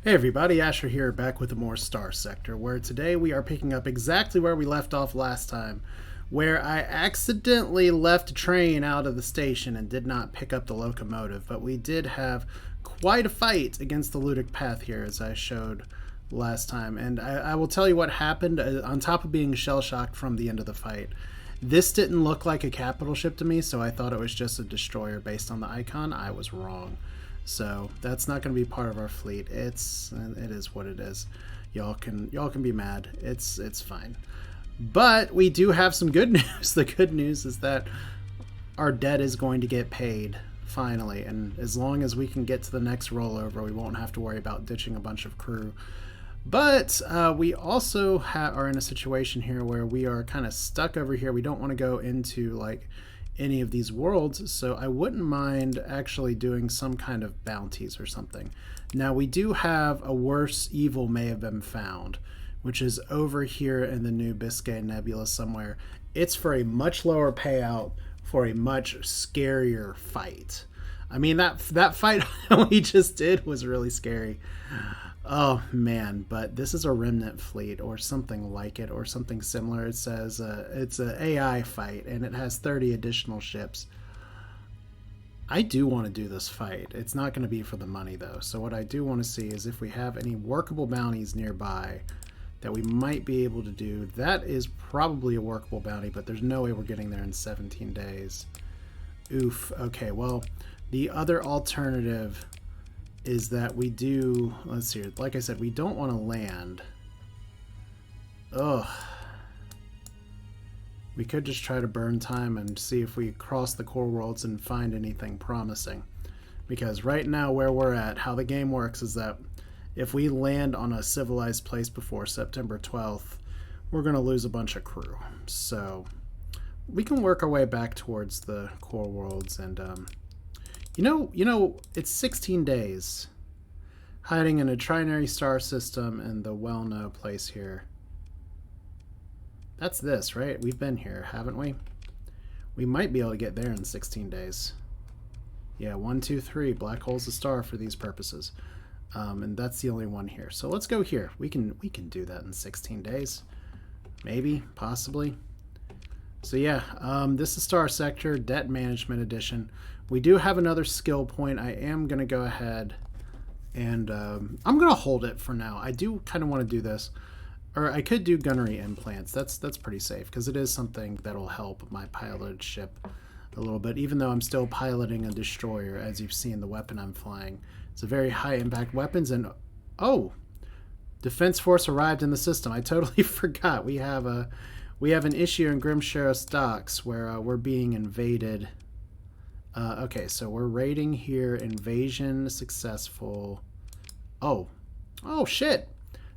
Hey everybody, Asher here, back with more Starsector, where today we are picking up exactly where we left off last time, where I accidentally left a train out of the station and did not pick up the locomotive, but we did have quite a fight against the Ludic Path here, as I showed last time, and I will tell you what happened, on top of being shell-shocked from the end of the fight. This didn't look like a capital ship to me, so I thought it was just a destroyer based on the icon. I was wrong. So that's not going to be part of our fleet. It is what it is. Y'all can be mad. It's fine. But we do have some good news. The good news is that our debt is going to get paid finally, and as long as we can get to the next rollover, we won't have to worry about ditching a bunch of crew. But we also are in a situation here where we are kind of stuck over here. We don't want to go into like any of these worlds, so I wouldn't mind actually doing some kind of bounties or something. Now we do have a worse evil may have been found, which is over here in the New Biscay Nebula somewhere. It's for a much lower payout for a much scarier fight. I mean, that fight we just did was really scary. Oh man, but this is a remnant fleet or something like it or something similar. It says it's an AI fight and it has 30 additional ships. I do want to do this fight. It's not going to be for the money though. So what I do want to see is if we have any workable bounties nearby that we might be able to do. That is probably a workable bounty, but there's no way we're getting there in 17 days. Oof. Okay, well, the other alternative is that we do, let's see, like I said, we don't want to land. Ugh. We could just try to burn time and see if we cross the core worlds and find anything promising. Because right now where we're at, how the game works is that if we land on a civilized place before September 12th, we're going to lose a bunch of crew. So we can work our way back towards the core worlds and you know, it's 16 days hiding in a trinary star system in the well-known place here. That's this, right? We've been here, haven't we? We might be able to get there in 16 days. Yeah, 1, 2, 3. Black hole's a star for these purposes. And that's the only one here. So let's go here. We can do that in 16 days. Maybe, possibly. So yeah, this is Starsector, Debt Management Edition. We do have another skill point. I am going to go ahead and I'm going to hold it for now. I do kind of want to do this. Or I could do gunnery implants. That's pretty safe because it is something that'll help my piloted ship a little bit, even though I'm still piloting a destroyer, as you've seen the weapon I'm flying. It's a very high impact weapons and oh, Defense Force arrived in the system. I totally forgot. We have an issue in Grimsharos Docks where we're being invaded. Okay, so we're raiding here. Invasion successful. Oh shit!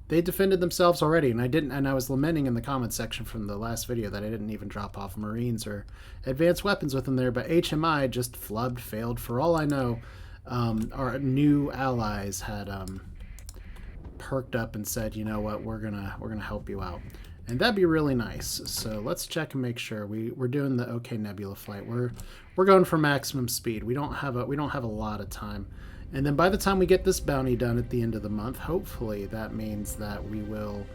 They defended themselves already, and I was lamenting in the comment section from the last video that I didn't even drop off Marines or advanced weapons with them there. But HMI just flubbed, failed. For all I know, our new allies had perked up and said, you know what, we're gonna help you out. And that'd be really nice. So let's check and make sure we're doing the OK Nebula flight. We're going for maximum speed. We don't have a lot of time. And then by the time we get this bounty done at the end of the month, hopefully that means that we will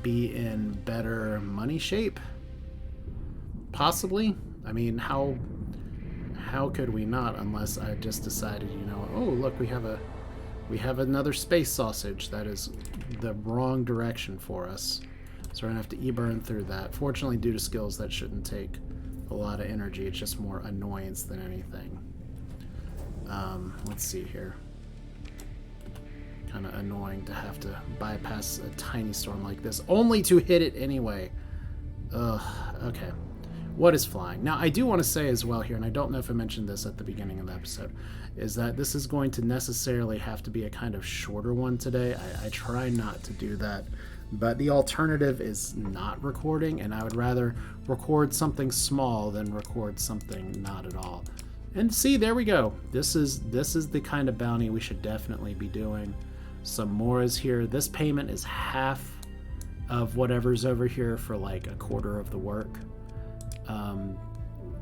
be in better money shape. Possibly. I mean, how could we not unless I just decided, you know, oh look, we have another space sausage that is the wrong direction for us. So we're going to have to e-burn through that. Fortunately, due to skills, that shouldn't take a lot of energy. It's just more annoyance than anything. Let's see here. Kind of annoying to have to bypass a tiny storm like this, only to hit it anyway. Ugh, okay. What is flying? Now, I do want to say as well here, and I don't know if I mentioned this at the beginning of the episode, is that this is going to necessarily have to be a kind of shorter one today. I try not to do that. But the alternative is not recording, and I would rather record something small than record something not at all. And see, there we go. This is the kind of bounty we should definitely be doing. Some more is here. This payment is half of whatever's over here for like a quarter of the work.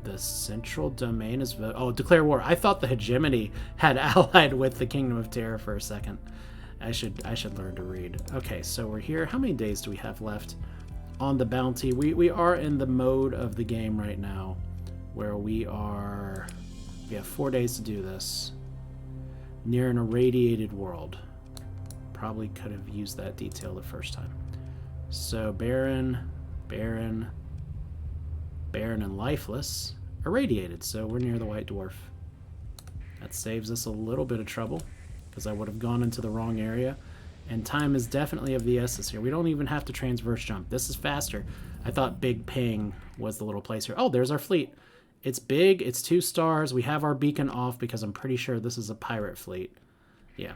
The central domain is... Oh, declare war. I thought the hegemony had allied with the Kingdom of Terra for a second. I should learn to read. Okay, so we're here. How many days do we have left on the bounty? We are in the mode of the game right now where we have 4 days to do this. Near an irradiated world. Probably could have used that detail the first time. So barren, and lifeless. Irradiated, so we're near the white dwarf. That saves us a little bit of trouble, because I would have gone into the wrong area. And time is definitely of the essence here. We don't even have to transverse jump. This is faster. I thought Big Ping was the little place here. Oh, there's our fleet. It's big, it's 2 stars. We have our beacon off because I'm pretty sure this is a pirate fleet. Yeah.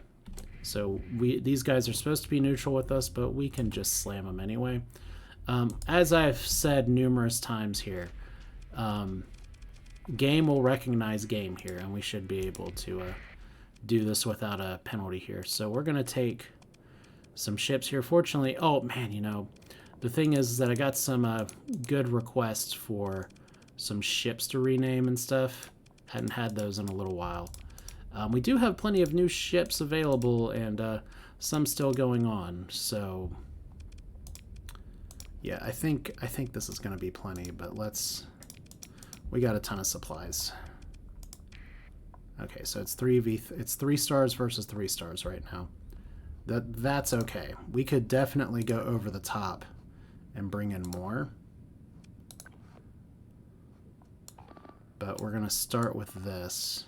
So these guys are supposed to be neutral with us, but we can just slam them anyway. As I've said numerous times here, game will recognize game here, and we should be able to do this without a penalty here. So we're going to take some ships here. Fortunately, oh man, you know, the thing is that I got some good requests for some ships to rename and stuff. Hadn't had those in a little while. We do have plenty of new ships available, and some still going on. So yeah, I think this is going to be plenty. But we got a ton of supplies. Okay, so it's 3 stars versus 3 stars right now. That's okay. We could definitely go over the top and bring in more. But we're going to start with this.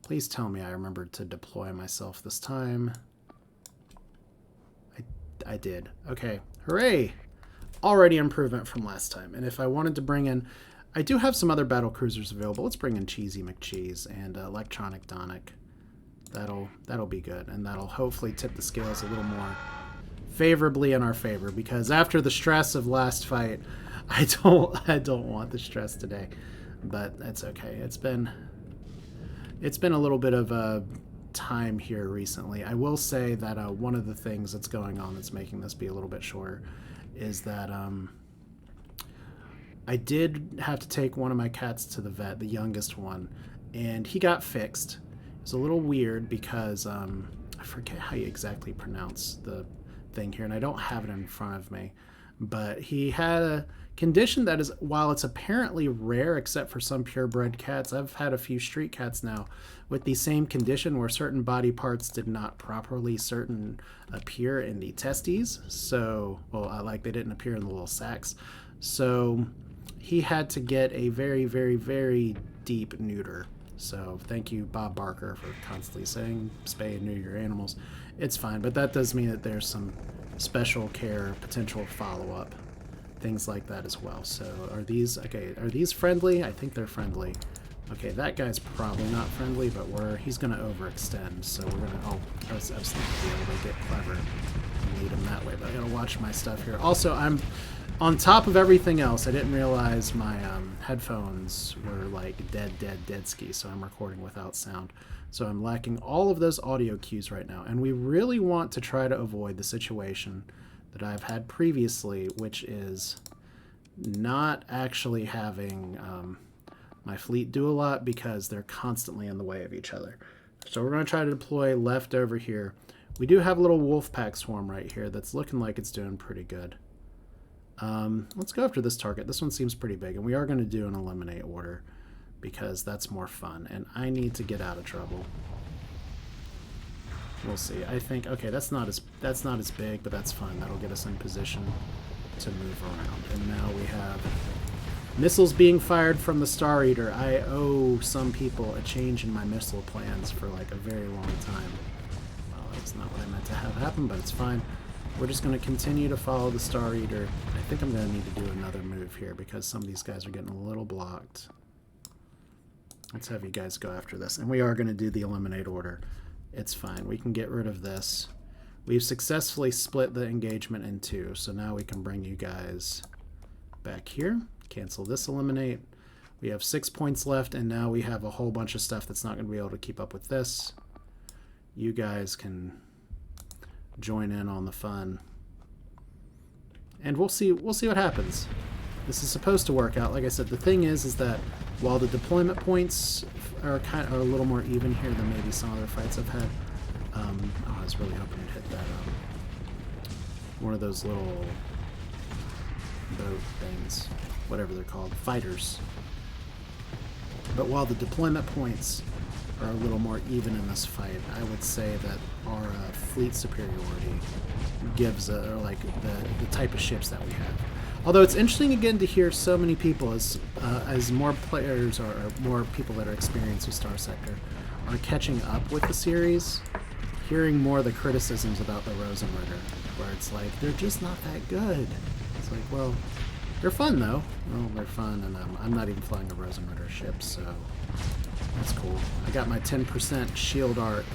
Please tell me I remembered to deploy myself this time. I did. Okay. Hooray! Already improvement from last time. And if I wanted to bring in... I do have some other battle cruisers available. Let's bring in Cheesy McCheese and Electronic Donic. That'll be good. And that'll hopefully tip the scales a little more favorably in our favor. Because after the stress of last fight, I don't want the stress today. But that's okay. It's been a little bit of time here recently. I will say that one of the things that's going on that's making this be a little bit shorter is that I did have to take one of my cats to the vet, the youngest one, and he got fixed. It was a little weird because I forget how you exactly pronounce the thing here, and I don't have it in front of me, but he had a condition that is, while it's apparently rare except for some purebred cats, I've had a few street cats now with the same condition where certain body parts did not properly appear in the testes. So, well, like they didn't appear in the little sacs. So he had to get a very, very, very deep neuter. So thank you, Bob Barker, for constantly saying spay and neuter your animals. It's fine, but that does mean that there's some special care, potential follow-up, things like that as well. So are these friendly? I think they're friendly. Okay, that guy's probably not friendly, but he's gonna overextend, so we're gonna, I was thinking to be able to get clever and lead him that way, but I gotta watch my stuff here. Also, I'm on top of everything else. I didn't realize my headphones were like dead ski, so I'm recording without sound. So I'm lacking all of those audio cues right now, and we really want to try to avoid the situation that I've had previously, which is not actually having my fleet do a lot because they're constantly in the way of each other. So we're going to try to deploy left over here. We do have a little wolf pack swarm right here that's looking like it's doing pretty good. Let's go after this target. This one seems pretty big, and we are going to do an eliminate order because that's more fun, and I need to get out of trouble. We'll see. I think, okay, that's not as big, but that's fine. That'll get us in position to move around. And now we have missiles being fired from the Star Eater. I owe some people a change in my missile plans for like a very long time. Well, that's not what I meant to have happen, but it's fine. We're just going to continue to follow the Star Eater. I think I'm going to need to do another move here because some of these guys are getting a little blocked. Let's have you guys go after this. And we are going to do the eliminate order. It's fine. We can get rid of this. We've successfully split the engagement in two, so now we can bring you guys back here. Cancel this eliminate. We have 6 points left, and now we have a whole bunch of stuff that's not going to be able to keep up with this. You guys can join in on the fun. And we'll see what happens. This is supposed to work out. Like I said, the thing is that while the deployment points are a little more even here than maybe some other fights I've had, oh, was really hoping to hit that, one of those little boat things, whatever they're called, fighters. But while the deployment points are a little more even in this fight, I would say that our fleet superiority gives like the type of ships that we have. Although it's interesting again to hear so many people, as more players or more people that are experienced with Starsector are catching up with the series, hearing more of the criticisms about the Rosenritter, where it's like, they're just not that good. It's like, well, they're fun though. Well, they're fun, and I'm not even flying a Rosenritter ship, so that's cool. I got my 10% shield arc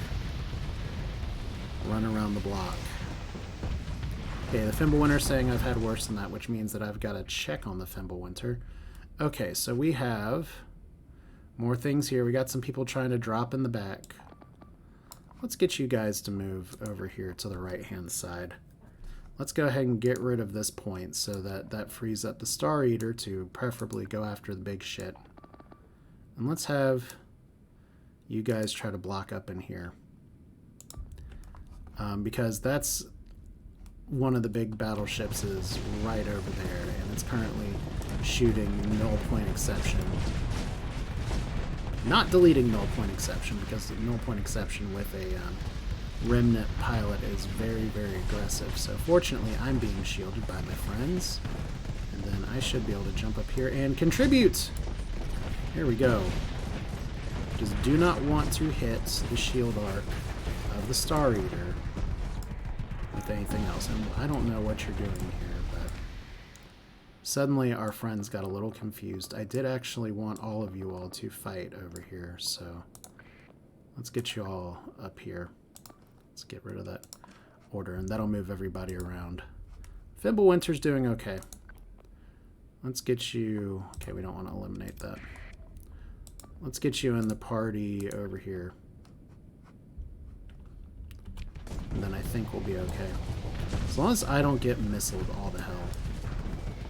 run around the block. Okay, the Fimbulwinter's saying I've had worse than that, which means that I've got to check on the Fimbulwinter. Okay, so we have more things here. We got some people trying to drop in the back. Let's get you guys to move over here to the right-hand side. Let's go ahead and get rid of this point so that frees up the Star Eater to preferably go after the big shit. And let's have you guys try to block up in here. Because that's one of the big battleships is right over there, and it's currently shooting null point exception. Not deleting null point exception, because the null point exception with a remnant pilot is very, very aggressive. So fortunately, I'm being shielded by my friends, and then I should be able to jump up here and contribute. Here we go. Just do not want to hit the shield arc of the Star Eater with anything else. And I don't know what you're doing here, but suddenly our friends got a little confused. I did actually want all of you all to fight over here, so let's get you all up here. Let's get rid of that order, and that'll move everybody around. Fimbulwinter's doing okay. Let's get you... Okay, we don't want to eliminate that. Let's get you in the party over here. And then I think we'll be okay. As long as I don't get missiled all the hell.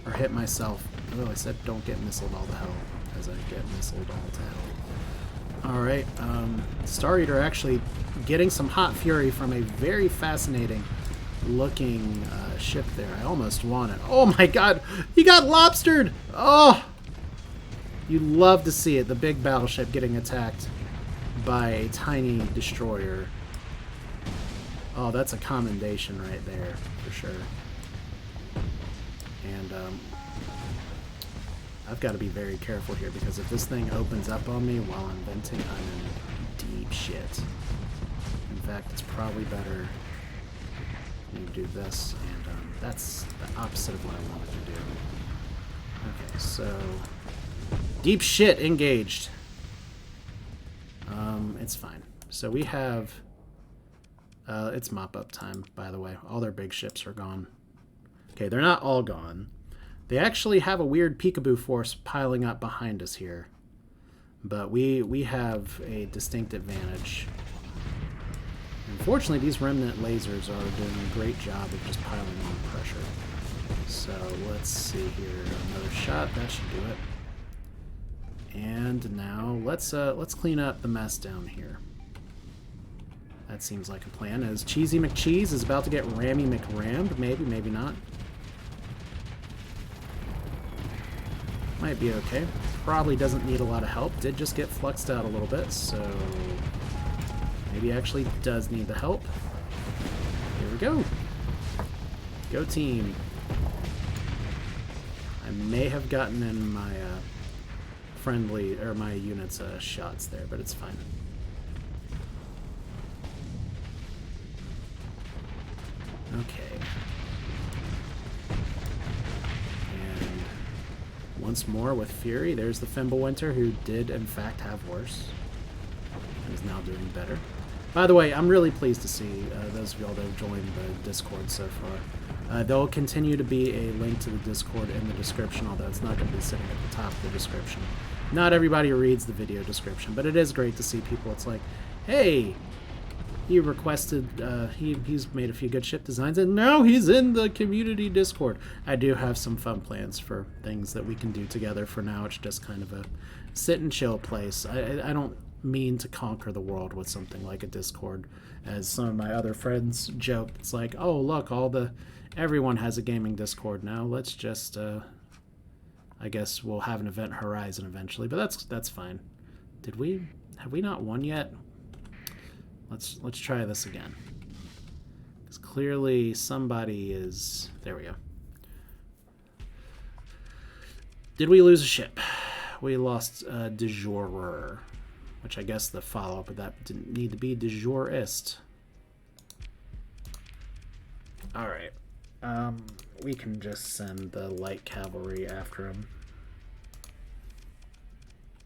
Or hit myself. Oh, I said don't get missiled all the hell. As I get missiled all to hell. Alright, Star Eater actually getting some hot fury from a very fascinating looking ship there. I almost won it. Oh my god! He got lobstered! Oh! You love to see it. The big battleship getting attacked by a tiny destroyer. Oh, that's a commendation right there, for sure. And I've got to be very careful here, because if this thing opens up on me while I'm venting, I'm in deep shit. In fact, it's probably better you do this, and that's the opposite of what I wanted to do. Okay, so deep shit engaged. It's fine. So we have it's mop-up time, by the way. All their big ships are gone. Okay, they're not all gone. They actually have a weird peekaboo force piling up behind us here. But we have a distinct advantage. Unfortunately, these remnant lasers are doing a great job of just piling on pressure. So let's see here. Another shot, that should do it. And now let's clean up the mess down here. That seems like a plan, as Cheesy McCheese is about to get Rammy McRammed. Maybe, maybe not. Might be okay. Probably doesn't need a lot of help. Did just get fluxed out a little bit, so maybe actually does need the help. Here we go. Go team. I may have gotten in my friendly, or my unit's shots there, but it's fine. Okay. And once more with Fury, there's the Fimbulwinter, who did in fact have worse, and is now doing better. By the way, I'm really pleased to see those of y'all that have joined the Discord so far. There'll continue to be a link to the Discord in the description, although it's not going to be sitting at the top of the description. Not everybody reads the video description, but it is great to see people. It's like, hey, he requested, he's made a few good ship designs, and now he's in the community Discord. I do have some fun plans for things that we can do together. For now, it's just kind of a sit and chill place. I don't mean to conquer the world with something like a Discord. As some of my other friends joke, it's like, oh look, everyone has a gaming Discord now. Let's just I guess we'll have an event horizon eventually, but that's fine. Have we not won yet? Let's try this again. Because clearly somebody is... There we go. Did we lose a ship? We lost de jour, which I guess the follow-up of that didn't need to be de jourist. Alright. We can just send the light cavalry after him.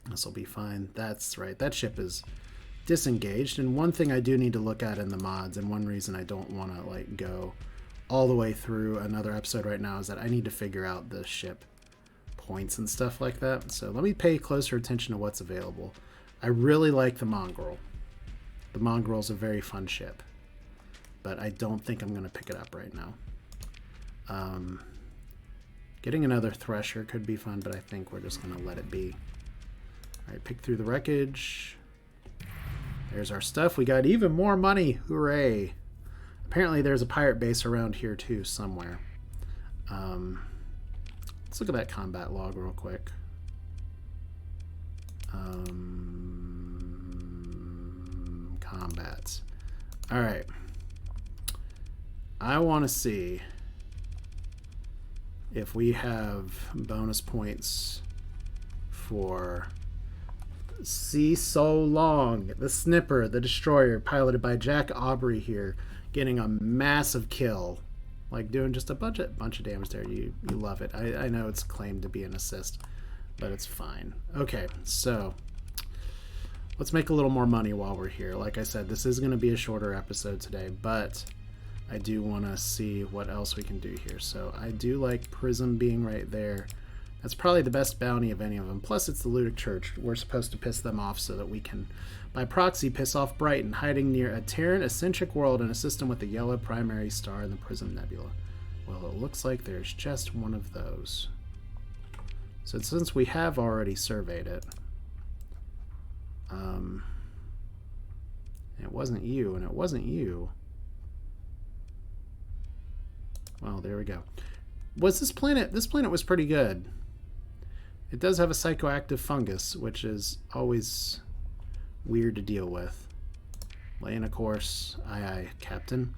This will be fine. That's right. That ship is disengaged. And one thing I do need to look at in the mods, and one reason I don't want to like go all the way through another episode right now, is that I need to figure out the ship points and stuff like that. So let me pay closer attention to what's available. I really like the Mongrel. The Mongrel's a very fun ship, but I don't think I'm going to pick it up right now. Getting another Thresher could be fun, but I think we're just going to let it be. All right, pick through the wreckage. There's our stuff. We got even more money. Hooray. Apparently there's a pirate base around here too somewhere. Let's look at that combat log real quick. Combats. All right. I want to see if we have bonus points for See So Long, the Snipper, the Destroyer, piloted by Jack Aubrey here, getting a massive kill, like doing just a bunch of damage there. You love it. I know it's claimed to be an assist, but it's fine. Okay, so let's make a little more money while we're here. Like I said, this is going to be a shorter episode today, but I do want to see what else we can do here. So I do like Prism being right there. That's probably the best bounty of any of them. Plus, it's the Ludic Church. We're supposed to piss them off so that we can, by proxy, piss off Brighton, hiding near a Terran eccentric world and assist them with the yellow primary star in the Prism Nebula. Well, it looks like there's just one of those. So since we have already surveyed it, it wasn't you, and it wasn't you. Well, there we go. Was this planet? This planet was pretty good. It does have a psychoactive fungus, which is always weird to deal with. Laying a course. Aye, aye, Captain.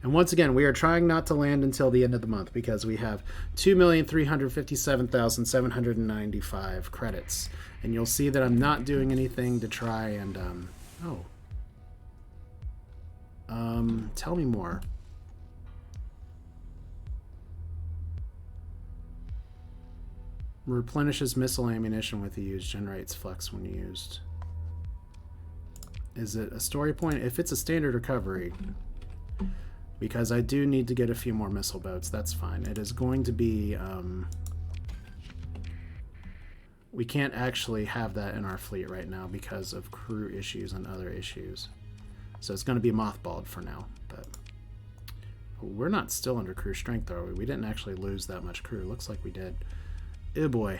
And once again, we are trying not to land until the end of the month because we have 2,357,795 credits. And you'll see that I'm not doing anything to try and... tell me more. Replenishes missile ammunition with the use, generates flux when used. Is it a story point? If it's a standard recovery, because I do need to get a few more missile boats, that's fine. It is going to be, we can't actually have that in our fleet right now because of crew issues and other issues. So it's going to be mothballed for now, but we're not still under crew strength, are we? We didn't actually lose that much crew. Looks like we did. Oh boy.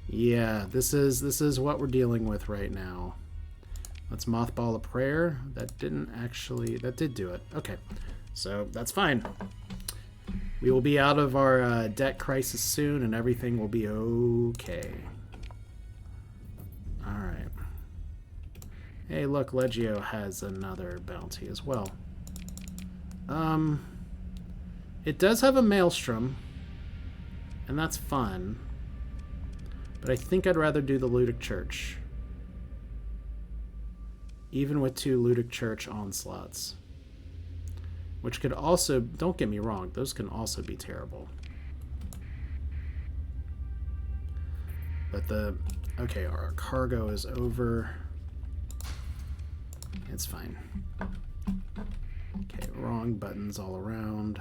Yeah, this is what we're dealing with right now. Let's mothball a prayer. That did do it. Okay, so that's fine. We will be out of our debt crisis soon, and everything will be okay. All right. Hey, look, Legio has another bounty as well. It does have a Maelstrom. And that's fun. But I think I'd rather do the Ludic Church. Even with 2 Ludic Church onslaughts. Which could also, don't get me wrong, those can also be terrible. But okay, our cargo is over. It's fine. Okay, wrong buttons all around.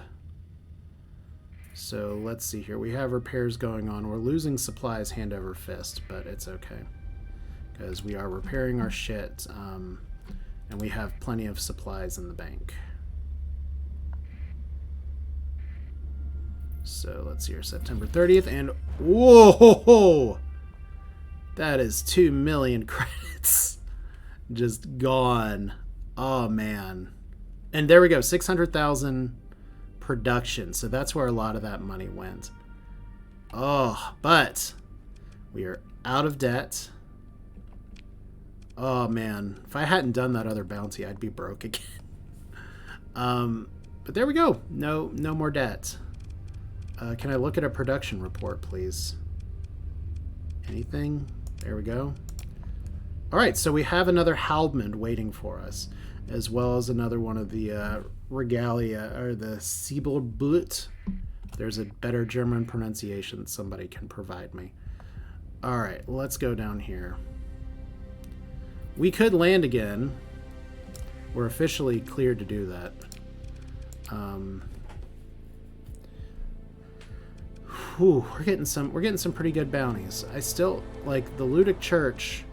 So let's see here. We have repairs going on. We're losing supplies hand over fist, but it's okay. Because we are repairing our shit, and we have plenty of supplies in the bank. So let's see here. September 30th, and whoa! That is 2 million credits. Just gone. Oh, man. And there we go. 600,000 production. So that's where a lot of that money went. Oh, but we are out of debt. Oh, man. If I hadn't done that other bounty, I'd be broke again. But there we go. No more debt. Can I look at a production report, please? Anything? There we go. All right, so we have another Halbmond waiting for us, as well as another one of the regalia, or the Siebelblut. There's a better German pronunciation somebody can provide me. All right, let's go down here. We could land again. We're officially cleared to do that. We're getting some pretty good bounties. I still like the Ludic Church.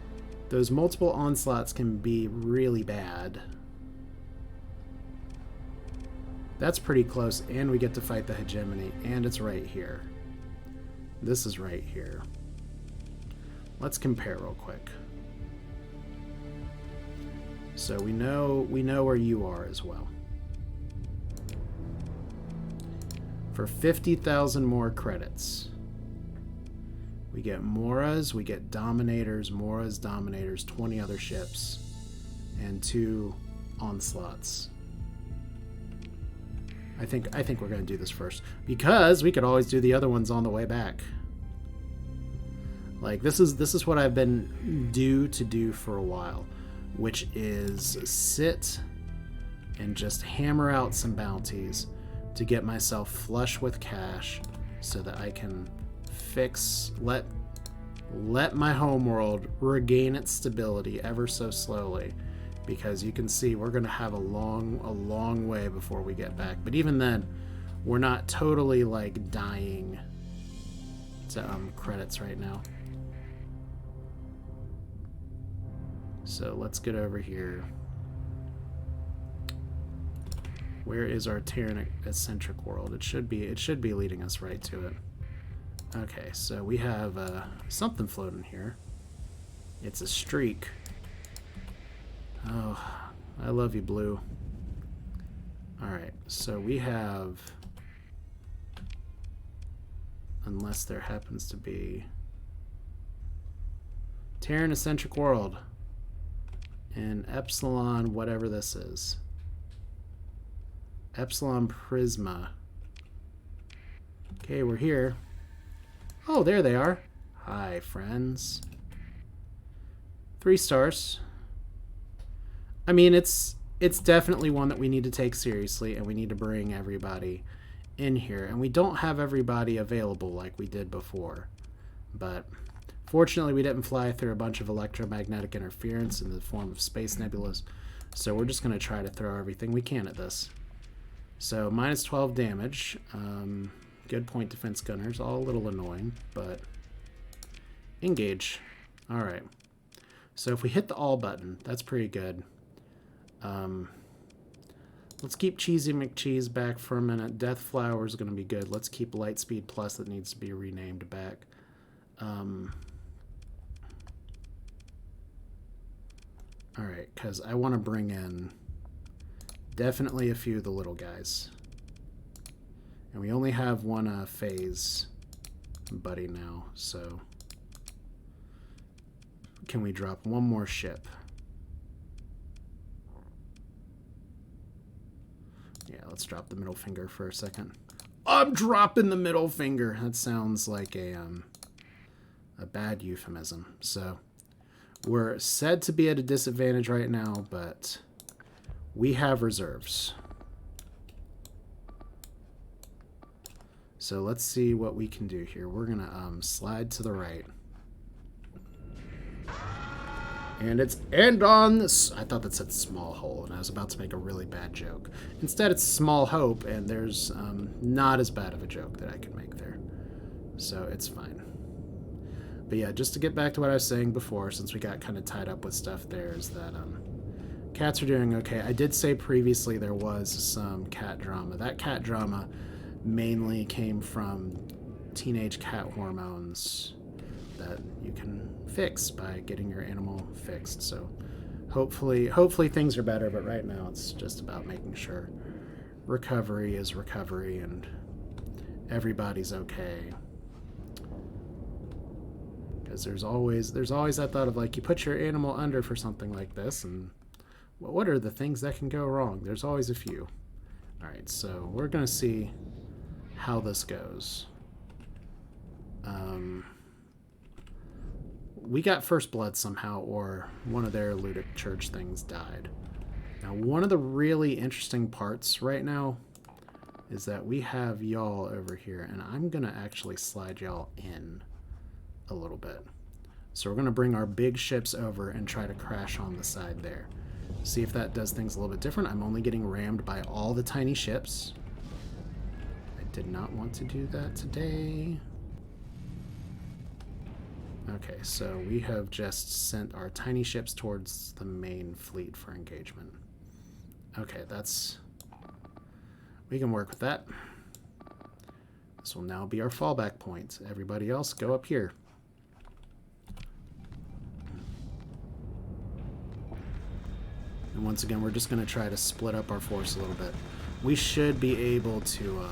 Those multiple onslaughts can be really bad. That's pretty close, and we get to fight the hegemony, and it's right here. This is right here. Let's compare real quick. So we know where you are as well. For 50,000 more credits, we get Moras, we get Dominators, Moras, Dominators, 20 other ships, and 2 onslaughts. I think we're going to do this first, because we could always do the other ones on the way back. Like this is what I've been due to do for a while, which is sit and just hammer out some bounties to get myself flush with cash so that I can let my homeworld regain its stability ever so slowly, because you can see we're going to have a long way before we get back. But even then, we're not totally like dying to credits right now. So let's get over here. Where is our Terran eccentric world? It should be leading us right to it. Okay, so we have something floating here. It's a streak. Oh, I love you, Blue. Alright, so we have... Unless there happens to be... Terran eccentric world. And Epsilon, whatever this is. Epsilon Prisma. Okay, we're here. Oh, there they are. Hi, friends. 3 stars. I mean, it's definitely one that we need to take seriously, and we need to bring everybody in here. And we don't have everybody available like we did before. But fortunately, we didn't fly through a bunch of electromagnetic interference in the form of space nebulas. So we're just going to try to throw everything we can at this. So minus 12 damage. Good point defense gunners. All a little annoying, but engage. All right. So if we hit the all button, that's pretty good. Let's keep Cheesy McCheese back for a minute. Death Flower is going to be good. Let's keep Lightspeed Plus that needs to be renamed back. All right, because I want to bring in definitely a few of the little guys. And we only have one phase buddy now, so can we drop one more ship? Yeah, let's drop the middle finger for a second. I'm dropping the middle finger. That sounds like a bad euphemism. So we're said to be at a disadvantage right now, but we have reserves. So let's see what we can do here. We're gonna slide to the right. And it's end on this. I thought that said small hole, and I was about to make a really bad joke. Instead, it's small hope, and there's not as bad of a joke that I could make there. So it's fine. But yeah, just to get back to what I was saying before, since we got kind of tied up with stuff there, is that cats are doing okay. I did say previously there was some cat drama. That cat drama mainly came from teenage cat hormones that you can fix by getting your animal fixed. So hopefully things are better, but right now it's just about making sure recovery is recovery and everybody's okay. Because there's always that thought of like, you put your animal under for something like this, and what are the things that can go wrong? There's always a few. All right, so we're gonna see how this goes. We got first blood somehow, or one of their looted church things died. Now, one of the really interesting parts right now is that we have y'all over here, and I'm gonna actually slide y'all in a little bit. So we're gonna bring our big ships over and try to crash on the side there. See if that does things a little bit different. I'm only getting rammed by all the tiny ships. I did not want to do that today. Okay, so we have just sent our tiny ships towards the main fleet for engagement. Okay, we can work with that. This will now be our fallback point. Everybody else, go up here. And once again, we're just going to try to split up our force a little bit. We should be able to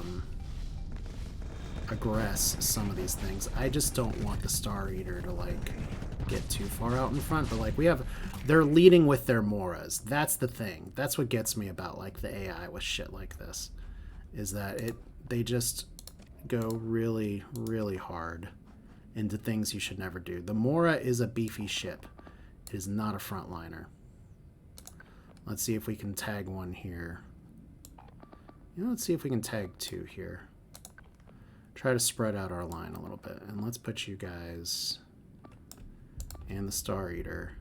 aggress some of these things. I just don't want the Star Eater to like get too far out in front, but like they're leading with their Moras. That's the thing. That's what gets me about like the AI with shit like this, is that they just go really, really hard into things you should never do. The Mora is a beefy ship. It is not a frontliner. Let's see if we can tag one here. Let's see if we can tag two here. Try to spread out our line a little bit. And let's put you guys and the Star Eater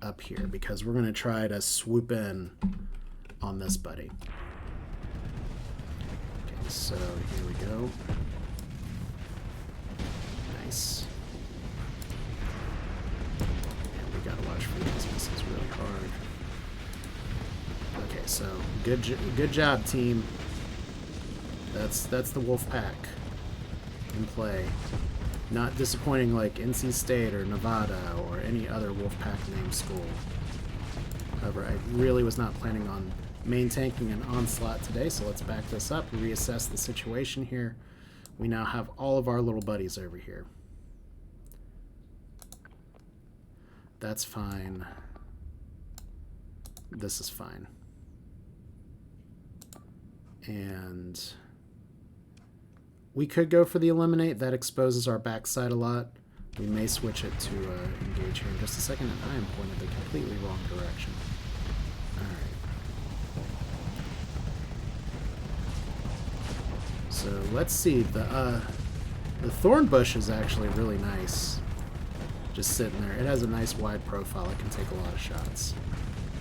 up here, because we're going to try to swoop in on this buddy. Okay, so here we go. Nice. And we got to watch for these missiles really hard. Okay, so good job, team. That's the wolf pack in play. Not disappointing like NC State or Nevada or any other wolf pack named school. However, I really was not planning on main tanking an onslaught today, so let's back this up, reassess the situation here. We now have all of our little buddies over here. That's fine. This is fine. And we could go for the eliminate. That exposes our backside a lot. We may switch it to engage here in just a second, and I am pointed the completely wrong direction. Alright. So let's see. The thorn bush is actually really nice. Just sitting there. It has a nice wide profile. It can take a lot of shots.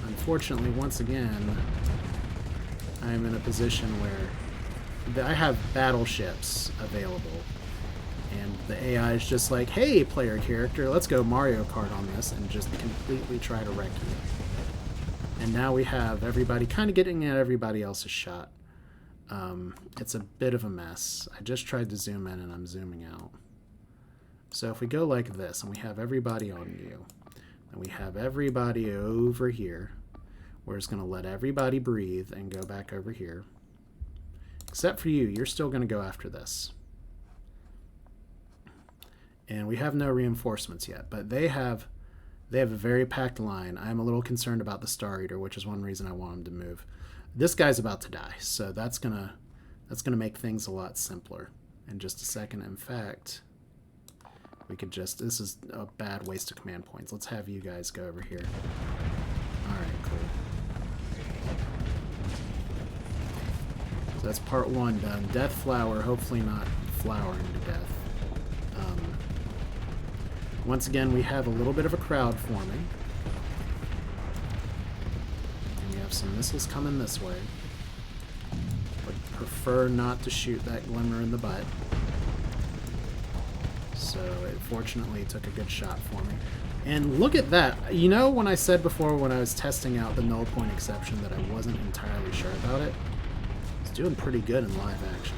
Unfortunately, once again, I am in a position where I have battleships available, and the AI is just like, hey, player character, let's go Mario Kart on this, and just completely try to wreck you. And now we have everybody kind of getting at everybody else's shot. It's a bit of a mess. I just tried to zoom in, and I'm zooming out. So if we go like this, and we have everybody on you, and we have everybody over here, we're just going to let everybody breathe and go back over here. Except for you, you're still going to go after this. And we have no reinforcements yet, but they have a very packed line. I'm a little concerned about the Star Eater, which is one reason I want him to move. This guy's about to die, so that's gonna make things a lot simpler in just a second. In fact, we could just, this is a bad waste of command points. Let's have you guys go over here. All right, cool. So that's part one done. Death Flower, hopefully not flowering to death. Once again, we have a little bit of a crowd forming. And we have some missiles coming this way. Would prefer not to shoot that glimmer in the butt. So it fortunately took a good shot for me. And look at that. You know when I said before when I was testing out the null point exception that I wasn't entirely sure about it? It's doing pretty good in live action.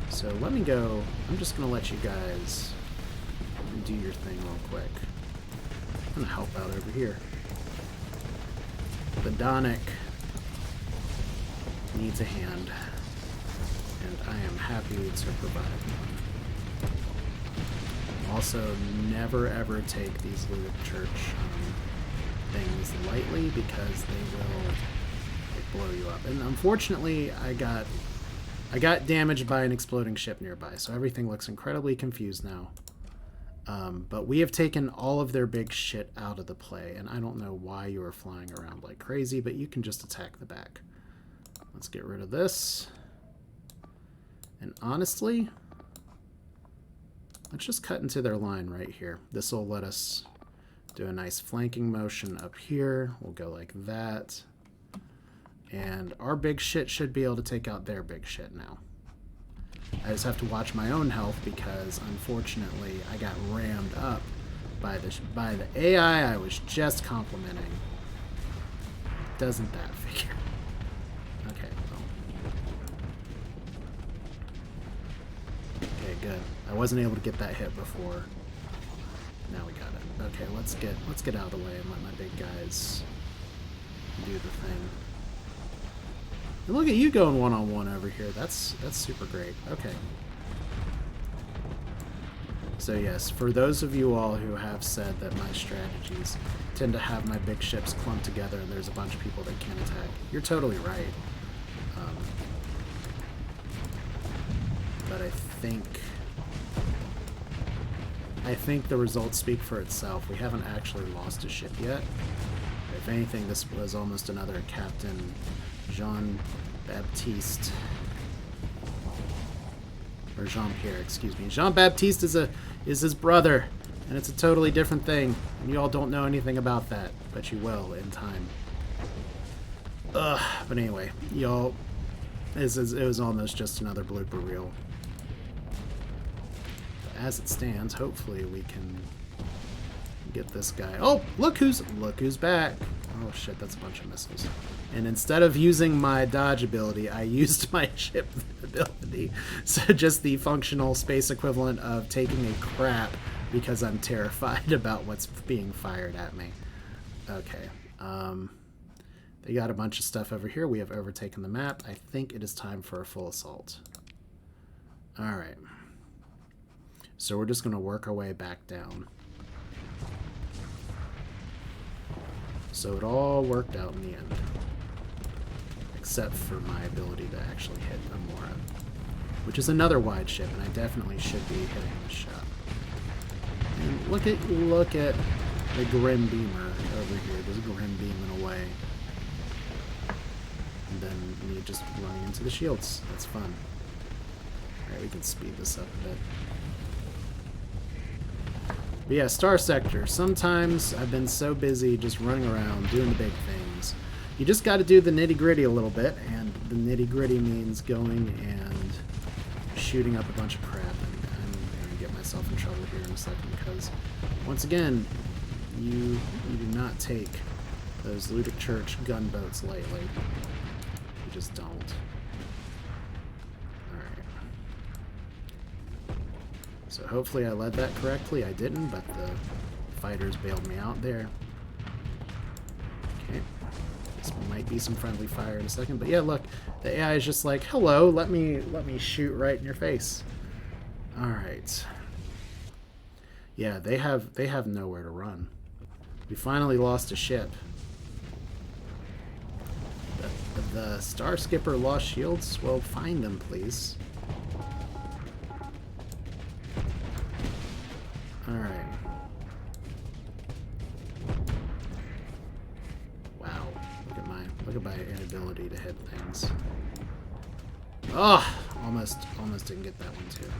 So let me go. I'm just going to let you guys and do your thing real quick. I'm gonna help out over here. The Donic needs a hand, and I am happy to provide one. Also, never ever take these Ludic Church things lightly, because they will blow you up. And unfortunately, I got damaged by an exploding ship nearby, so everything looks incredibly confused now. But we have taken all of their big shit out of the play, and I don't know why you are flying around like crazy, but you can just attack the back. Let's get rid of this. And honestly, let's just cut into their line right here. This will let us do a nice flanking motion up here. We'll go like that. And our big shit should be able to take out their big shit now. I just have to watch my own health, because unfortunately I got rammed up by the AI I was just complimenting. Doesn't that figure? Okay, well. Okay, good. I wasn't able to get that hit before. Now we got it. Okay, let's get out of the way and let my big guys do the thing. And look at you going one-on-one over here. That's super great. Okay. So yes, for those of you all who have said that my strategies tend to have my big ships clumped together and there's a bunch of people that can't attack, you're totally right. But I think the results speak for itself. We haven't actually lost a ship yet. If anything, this was almost another Captain Jean-Baptiste. Or Jean-Pierre, excuse me. Jean-Baptiste is his brother, and it's a totally different thing. And you all don't know anything about that, but you will in time. But anyway, y'all, it was almost just another blooper reel. As it stands, hopefully we can get this guy. Oh, look who's back. Oh shit, that's a bunch of missiles. And instead of using my dodge ability, I used my ship ability. So just the functional space equivalent of taking a crap because I'm terrified about what's being fired at me. Okay. They got a bunch of stuff over here. We have overtaken the map. I think it is time for a full assault. Alright. So we're just going to work our way back down. So it all worked out in the end. Except for my ability to actually hit Immortalis, which is another wide ship, and I definitely should be hitting this shot. And look at the Grim Beamer over here, just Grim beaming away. And then me just running into the shields. That's fun. Alright, we can speed this up a bit. But yeah, Starsector. Sometimes I've been so busy just running around, doing the big things. You just got to do the nitty-gritty a little bit, and the nitty-gritty means going and shooting up a bunch of crap. And I'm going to get myself in trouble here in a second, because, once again, you do not take those Ludic Church gunboats lightly. You just don't. So hopefully I led that correctly. I didn't, but the fighters bailed me out there. Okay. This might be some friendly fire in a second, but yeah, look, the AI is just like, hello, let me shoot right in your face. All right. Yeah, they have nowhere to run. We finally lost a ship. The Star Skipper lost shields? Well, find them, please. Alright. Wow. Look at my inability to hit things. Oh! Almost didn't get that one too.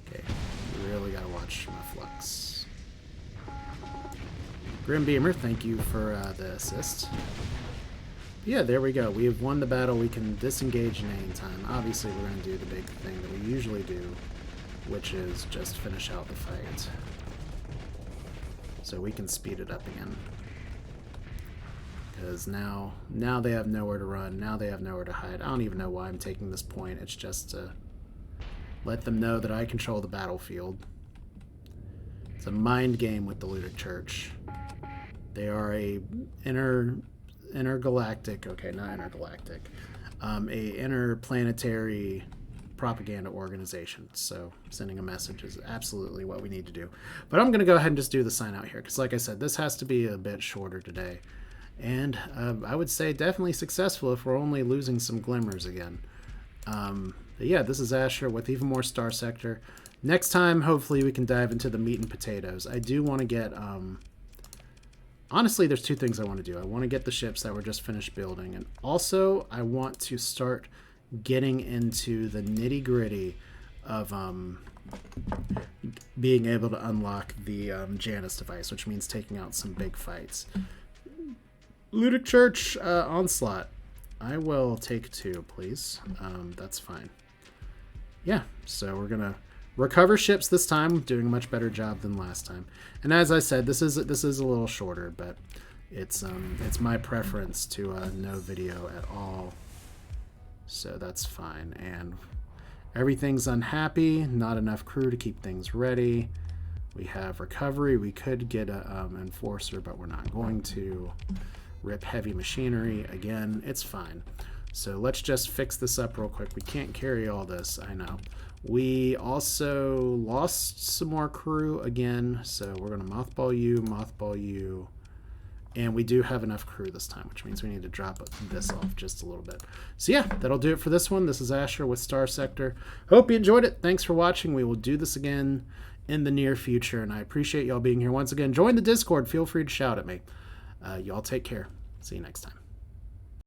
Okay. You really gotta watch my flux. Grim Beamer, thank you for the assist. Yeah, there we go. We have won the battle. We can disengage in any time. Obviously, we're going to do the big thing that we usually do, which is just finish out the fight. So we can speed it up again. Because now they have nowhere to run. Now they have nowhere to hide. I don't even know why I'm taking this point. It's just to let them know that I control the battlefield. It's a mind game with the Ludic Church. They are a intergalactic, okay, not intergalactic, a interplanetary propaganda organization. So sending a message is absolutely what we need to do. But I'm going to go ahead and just do the sign out here because, like I said, this has to be a bit shorter today. And I would say definitely successful if we're only losing some glimmers again. But yeah, this is Asher with even more Starsector. Next time, hopefully, we can dive into the meat and potatoes. I do want to get... honestly, there's two things I want to do. I want to get the ships that were just finished building. And also, I want to start getting into the nitty-gritty of being able to unlock the Janus device, which means taking out some big fights. Ludic Church Onslaught. I will take 2, please. That's fine. Yeah, so we're going to recover ships this time, doing a much better job than last time. And as I said, this is a little shorter, but it's my preference to no video at all. So that's fine. And everything's unhappy, not enough crew to keep things ready. We have recovery. We could get a enforcer, but we're not going to. Rip heavy machinery. Again, it's fine. So let's just fix this up real quick. We can't carry all this, I know. We also lost some more crew again, so we're going to mothball you, and we do have enough crew this time, which means we need to drop this off just a little bit. So yeah, that'll do it for this one. This is Asher with Starsector. Hope you enjoyed it. Thanks for watching. We will do this again in the near future, and I appreciate y'all being here once again. Join the Discord. Feel free to shout at me. Y'all take care. See you next time.